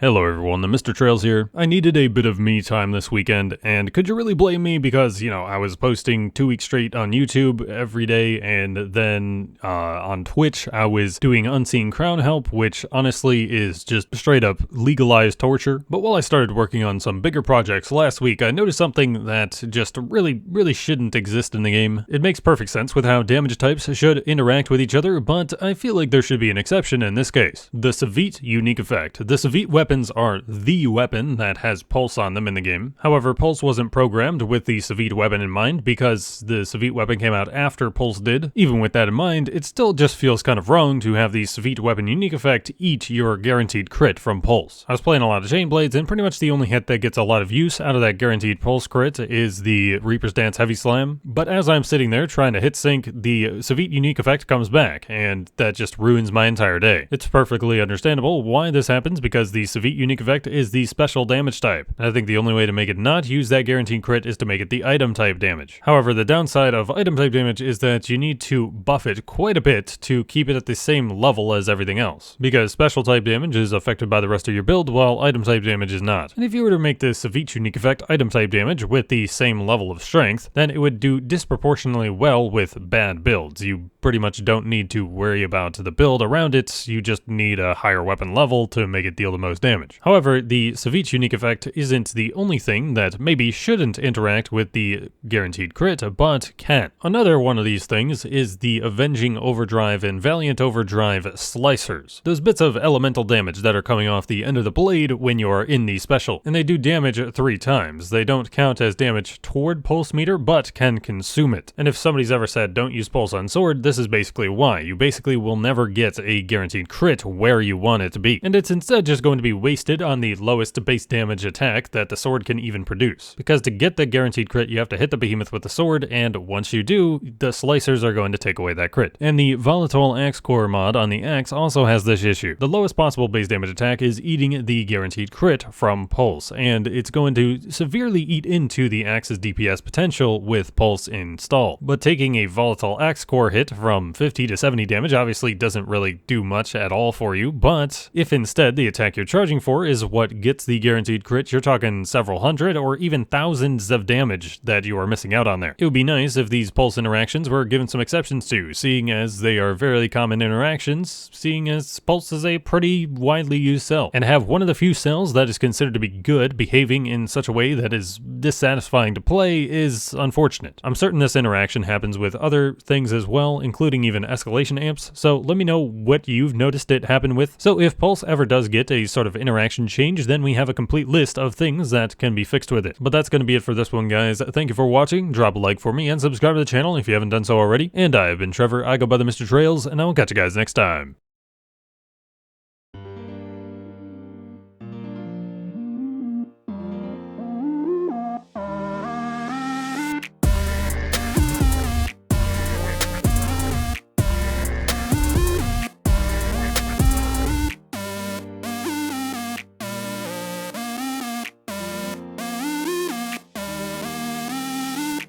Hello everyone, TheMrTrails here. I needed a bit of me time this weekend, and could you really blame me because, I was posting 2 weeks straight on YouTube every day, and then on Twitch I was doing Unseen Crown Help, which honestly is just straight up legalized torture. But while I started working on some bigger projects last week, I noticed something that just really shouldn't exist in the game. It makes perfect sense with how damage types should interact with each other, but I feel like there should be an exception in this case. The Savit unique effect. The Savit weapons are the weapon that has pulse on them in the game. However, pulse wasn't programmed with the Savit weapon in mind because the Savit weapon came out after pulse did. Even with that in mind, it still just feels kind of wrong to have the Savit weapon unique effect eat your guaranteed crit from pulse. I was playing a lot of Chain Blades, and pretty much the only hit that gets a lot of use out of that guaranteed pulse crit is the Reaper's Dance Heavy Slam. But as I'm sitting there trying to hit sync, the Savit unique effect comes back, and that just ruins my entire day. It's perfectly understandable why this happens because the Savit unique effect is the special damage type. I think the only way to make it not use that guaranteed crit is to make it the item type damage. However, the downside of item type damage is that you need to buff it quite a bit to keep it at the same level as everything else, because special type damage is affected by the rest of your build while item type damage is not. And if you were to make the Savit unique effect item type damage with the same level of strength, then it would do disproportionately well with bad builds. You pretty much don't need to worry about the build around it, you just need a higher weapon level to make it deal the most damage. However, the Savit unique effect isn't the only thing that maybe shouldn't interact with the guaranteed crit, but can. Another one of these things is the Avenging Overdrive and Valiant Overdrive Slicers. Those bits of elemental damage that are coming off the end of the blade when you're in the special, and they do damage 3 times. They don't count as damage toward pulse meter, but can consume it. And if somebody's ever said don't use pulse on sword, this is basically why. You basically will never get a guaranteed crit where you want it to be, and it's instead just going to be wasted on the lowest base damage attack that the sword can even produce. Because to get the guaranteed crit, you have to hit the behemoth with the sword, and once you do, the slicers are going to take away that crit. And the volatile axe core mod on the axe also has this issue. The lowest possible base damage attack is eating the guaranteed crit from pulse, and it's going to severely eat into the axe's DPS potential with pulse installed. But taking a volatile axe core hit from 50 to 70 damage obviously doesn't really do much at all for you, but if instead the attack you're charging for is what gets the guaranteed crit, you're talking several hundred or even thousands of damage that you are missing out on there. It would be nice if these pulse interactions were given some exceptions to, seeing as they are very common interactions, seeing as pulse is a pretty widely used cell, and have one of the few cells that is considered to be good behaving in such a way that is dissatisfying to play is unfortunate. I'm certain this interaction happens with other things as well, including even escalation amps, so let me know what you've noticed it happen with. So if pulse ever does get a sort of interaction change, then we have a complete list of things that can be fixed with it. But that's going to be it for this one, guys. Thank you for watching, drop a like for me, and subscribe to the channel if you haven't done so already. And I have been Trevor, I go by TheMrTrails, and I will catch you guys next time.